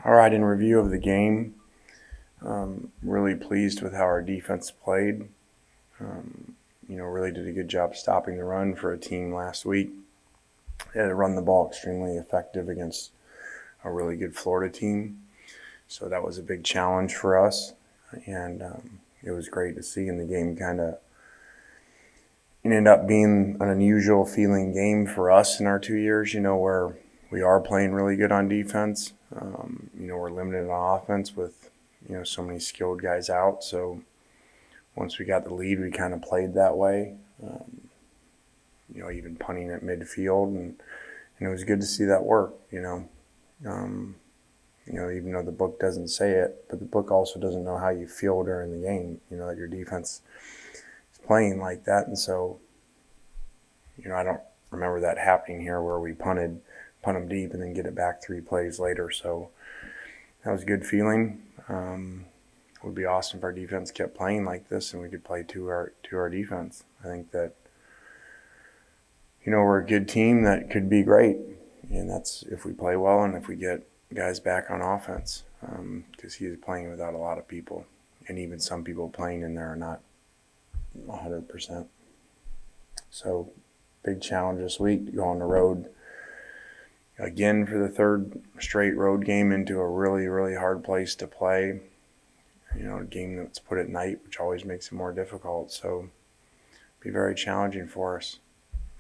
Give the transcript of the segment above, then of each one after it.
All right, in review of the game, really pleased with how our defense played. Really did a good job stopping the run for a team last week. They had to run the ball extremely effective against a really good Florida team. So that was a big challenge for us. And it was great to see. And the game it ended up being an unusual feeling game for us in our 2 years, where we are playing really good on defense. We're limited on offense with, so many skilled guys out. So once we got the lead, we kind of played that way, even punting at midfield. And it was good to see that work, even though the book doesn't say it, but the book also doesn't know how you feel during the game, that your defense is playing like that. And so, I don't remember that happening here where we punt them deep and then get it back 3 plays later. So that was a good feeling. It would be awesome if our defense kept playing like this and we could play to our defense. I think that, we're a good team that could be great. And that's if we play well and if we get guys back on offense, because he is playing without a lot of people. And even some people playing in there are not 100%. So big challenge this week to go on the road again for the 3rd straight road game into a really, really hard place to play. A game that's put at night, which always makes it more difficult. So it'll be very challenging for us,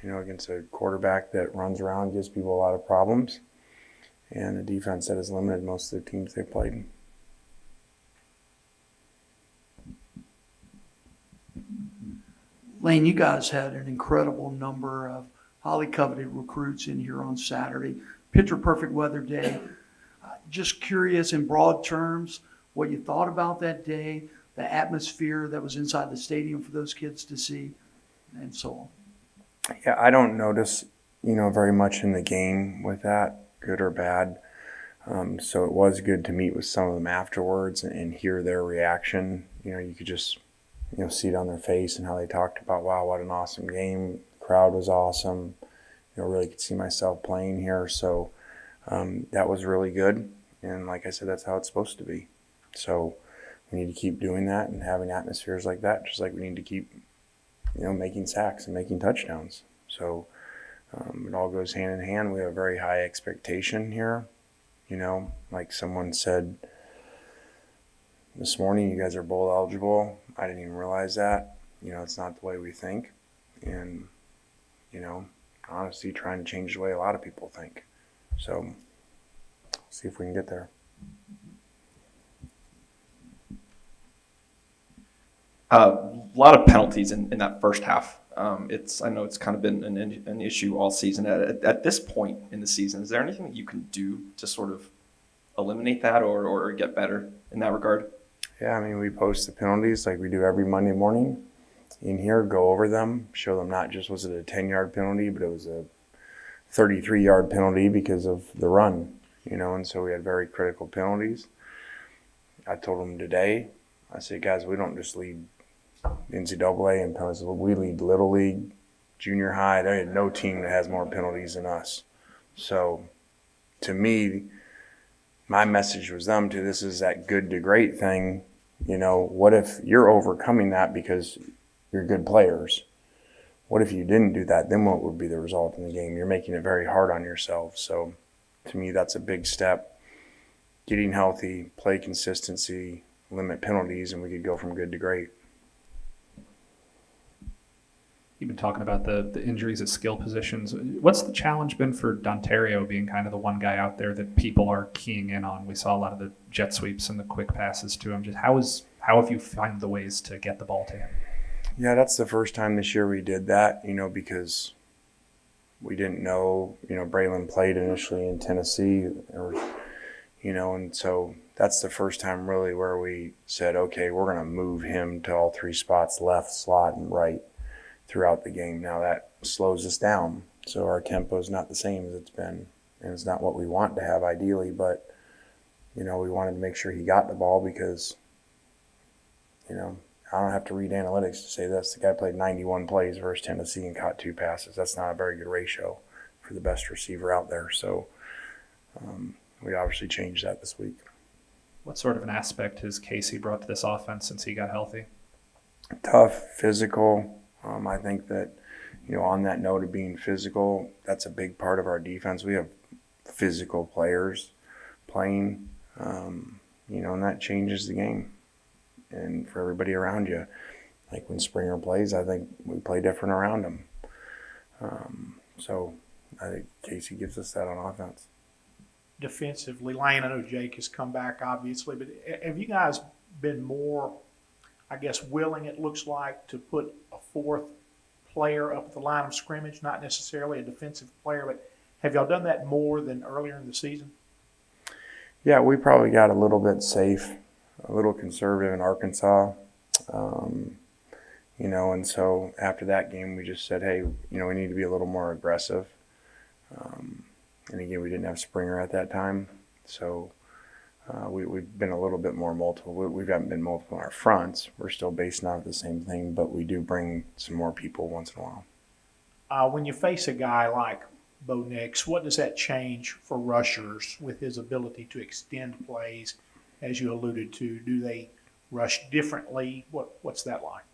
against a quarterback that runs around, gives people a lot of problems, and a defense that has limited most of the teams they've played. Lane, you guys had an incredible number of highly coveted recruits in here on Saturday. Picture perfect weather day. Just curious in broad terms what you thought about that day, the atmosphere that was inside the stadium for those kids to see, and so on. Yeah, I don't notice, very much in the game with that, good or bad. So it was good to meet with some of them afterwards and hear their reaction. You could just, see it on their face and how they talked about, wow, what an awesome game. The crowd was awesome. Really could see myself playing here. So that was really good. And like I said, that's how it's supposed to be. So we need to keep doing that and having atmospheres like that, just like we need to keep, making sacks and making touchdowns. So it all goes hand in hand. We have a very high expectation here. Like someone said this morning, you guys are bowl eligible. I didn't even realize that. It's not the way we think. And, honestly, trying to change the way a lot of people think. So see if we can get there. A lot of penalties in that first half. I know it's kind of been an issue all season. At this point in the season, is there anything that you can do to sort of eliminate that or get better in that regard? Yeah, we post the penalties like we do every Monday morning in here, go over them, show them not just was it a 10-yard penalty, but it was a 33-yard penalty because of the run, and so we had very critical penalties. I told them today, I said, guys, we don't just lead NCAA in penalties. We lead Little League, junior high. There ain't no team that has more penalties than us. So to me, my message was them to this is that good to great thing. What if you're overcoming that because you're good players? What if you didn't do that? Then what would be the result in the game? You're making it very hard on yourself. So to me, that's a big step. Getting healthy, play consistency, limit penalties, and we could go from good to great. You've been talking about the injuries at skill positions. What's the challenge been for Dontario being kind of the one guy out there that people are keying in on? We saw a lot of the jet sweeps and the quick passes to him. Just how have you found the ways to get the ball to him? Yeah, that's the first time this year we did that, because we didn't know, Braylon played initially in Tennessee and so that's the first time really where we said, okay, we're going to move him to all 3 spots, left, slot, and right throughout the game. Now that slows us down. So our tempo is not the same as it's been. And it's not what we want to have ideally, but, we wanted to make sure he got the ball because, I don't have to read analytics to say this. The guy played 91 plays versus Tennessee and caught 2 passes. That's not a very good ratio for the best receiver out there. So we obviously changed that this week. What sort of an aspect has Casey brought to this offense since he got healthy? Tough, physical. I think that, on that note of being physical, that's a big part of our defense. We have physical players playing, and that changes the game. And for everybody around you, like when Springer plays, I think we play different around him. So I think Casey gives us that on offense. Defensively, Lane, I know Jake has come back, obviously, but have you guys been more, I guess, willing, it looks like, to put a fourth player up at the line of scrimmage, not necessarily a defensive player, but have y'all done that more than earlier in the season? Yeah, we probably got a little bit safe, a little conservative in Arkansas. And so after that game, we just said, hey, we need to be a little more aggressive. And again, we didn't have Springer at that time. So we've been a little bit more multiple. We haven't been multiple in our fronts. We're still basing off the same thing, but we do bring some more people once in a while. When you face a guy like Bo Nix, what does that change for rushers with his ability to extend plays, as you alluded to? Do they rush differently? What's that like?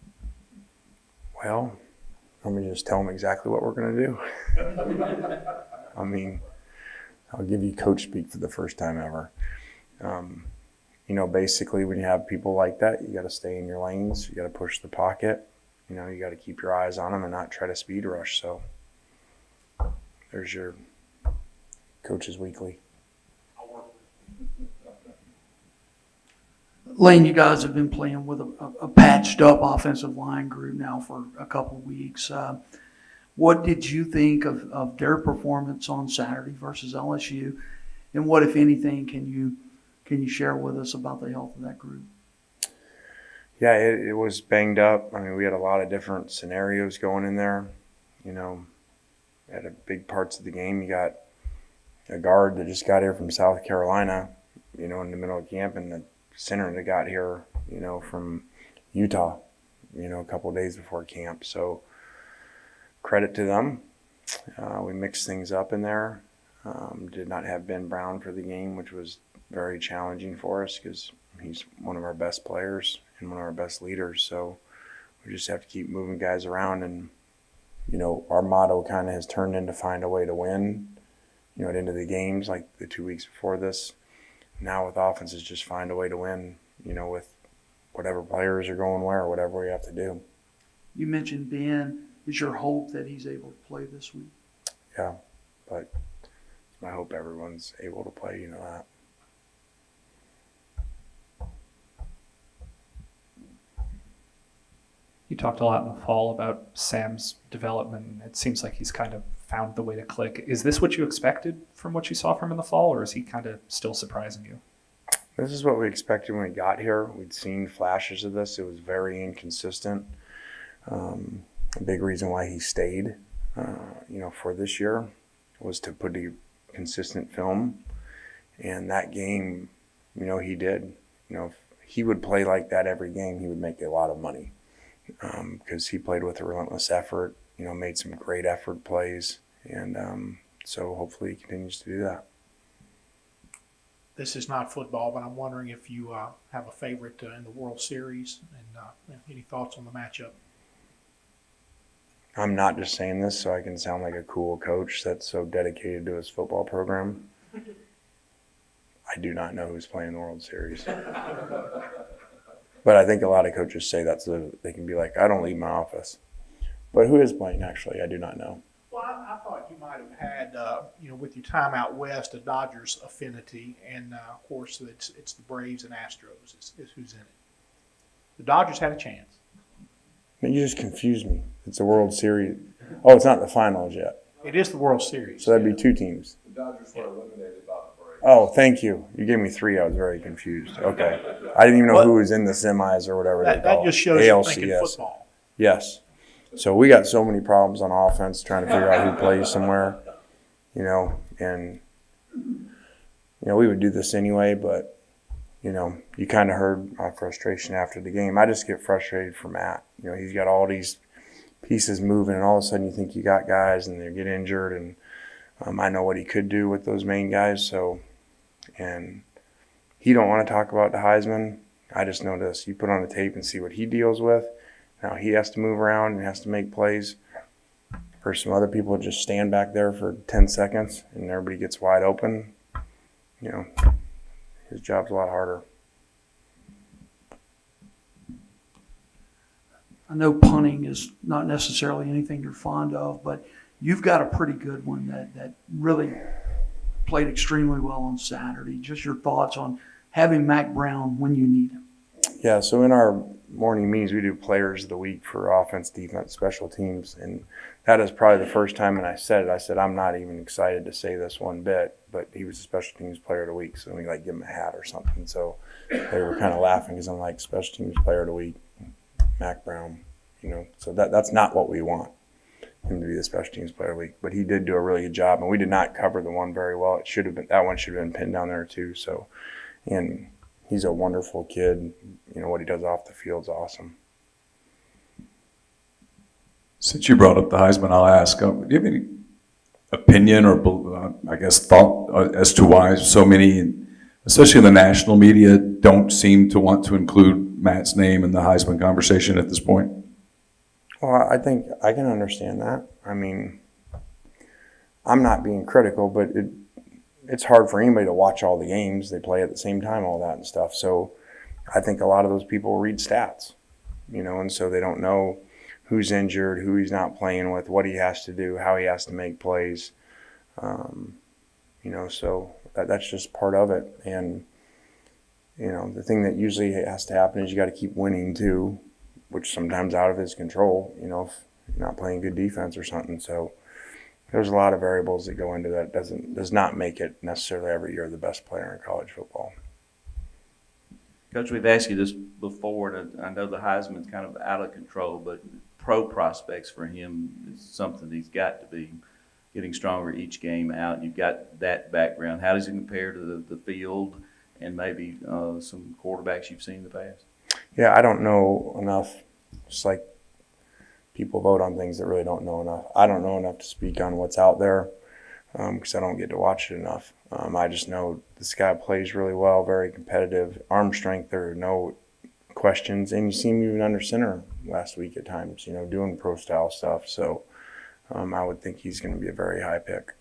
Well, let me just tell them exactly what we're going to do. I mean, I'll give you coach speak for the first time ever. Basically when you have people like that, you got to stay in your lanes. You got to push the pocket. You got to keep your eyes on them and not try to speed rush. So there's your Coach's Weekly. Lane, you guys have been playing with a patched up offensive line group now for a couple of weeks. What did you think of their performance on Saturday versus LSU? And what, if anything, can you share with us about the health of that group? Yeah, it was banged up. I mean, we had a lot of different scenarios going in there. At a big parts of the game, you got a guard that just got here from South Carolina, in the middle of camp, and the center that got here, from Utah, a couple of days before camp. So credit to them. We mixed things up in there. Did not have Ben Brown for the game, which was very challenging for us because he's one of our best players and one of our best leaders. So we just have to keep moving guys around. And, our motto kind of has turned into find a way to win, at end of the games like the 2 weeks before this. Now with offenses, just find a way to win, with whatever players are going where, whatever we have to do. You mentioned Ben. Is your hope that he's able to play this week? Yeah, but I hope everyone's able to play, that. You talked a lot in the fall about Sam's development. It seems like he's kind of found the way to click. Is this what you expected from what you saw from him in the fall, or is he kind of still surprising you? This is what we expected when we got here. We'd seen flashes of this. It was very inconsistent. A big reason why he stayed, for this year was to put a consistent film. And that game, he did. If he would play like that every game, he would make a lot of money because he played with a relentless effort, made some great effort plays. And so hopefully he continues to do that. This is not football, but I'm wondering if you have a favorite in the World Series and any thoughts on the matchup. I'm not just saying this so I can sound like a cool coach that's so dedicated to his football program. I do not know who's playing the World Series. But I think a lot of coaches say that so they can be like, I don't leave my office. But who is playing, actually? I do not know. Well, I thought you might have had, with your time out west, a Dodgers affinity, and of course it's the Braves and Astros is who's in it. The Dodgers had a chance. You just confused me. It's a World Series. Oh, it's not the finals yet. It is the World Series. So that'd be two teams. The Dodgers were eliminated by the Braves. Oh, thank you. You gave me three. I was very confused. Okay. I didn't even know who was in the semis or whatever they call That it. just shows you thinking football. Yes. So we got so many problems on offense trying to figure out who plays somewhere, and, we would do this anyway, but, you kind of heard my frustration after the game. I just get frustrated for Matt. He's got all these pieces moving, and all of a sudden you think you got guys and they get injured, and I know what he could do with those main guys, so And he don't want to talk about the Heisman. I just know this. You put on the tape and see what he deals with. Now he has to move around and has to make plays. For some other people, just stand back there for 10 seconds and everybody gets wide open. You know, his job's a lot harder. I know punting is not necessarily anything you're fond of, but you've got a pretty good one that really played extremely well on Saturday. Just your thoughts on having Mac Brown when you need him. Yeah, so in our morning meetings, we do players of the week for offense, defense, special teams. And that is probably the first time when I said I'm not even excited to say this one bit, but he was a special teams player of the week. So we give him a hat or something. So they were kind of laughing because I'm like, special teams player of the week, Mac Brown, so that's not what we want, him to be the special teams player of the week. But he did do a really good job, and we did not cover the one very well. That one should have been pinned down there too. So, and he's a wonderful kid. What he does off the field's awesome. Since you brought up the Heisman, I'll ask, do you have any opinion or, thought as to why so many, especially in the national media, don't seem to want to include Matt's name in the Heisman conversation at this point? Well, I think I can understand that. I mean, I'm not being critical, but it's hard for anybody to watch all the games. They play at the same time, all that and stuff. So I think a lot of those people read stats, and so they don't know who's injured, who he's not playing with, what he has to do, how he has to make plays. So that's just part of it. And, the thing that usually has to happen is you got to keep winning too, which sometimes out of his control, if you're not playing good defense or something. So there's a lot of variables that go into that. Does not make it necessarily every year the best player in college football. Coach, we've asked you this before, and I know the Heisman's kind of out of control, but pro prospects for him is something he's got to be getting stronger each game out. You've got that background. How does he compare to the field and maybe some quarterbacks you've seen in the past? Yeah, I don't know enough. Just like people vote on things that really don't know enough. I don't know enough to speak on what's out there because I don't get to watch it enough. I just know this guy plays really well, very competitive. Arm strength, there are no questions. And you see him even under center last week at times, doing pro-style stuff. So I would think he's going to be a very high pick.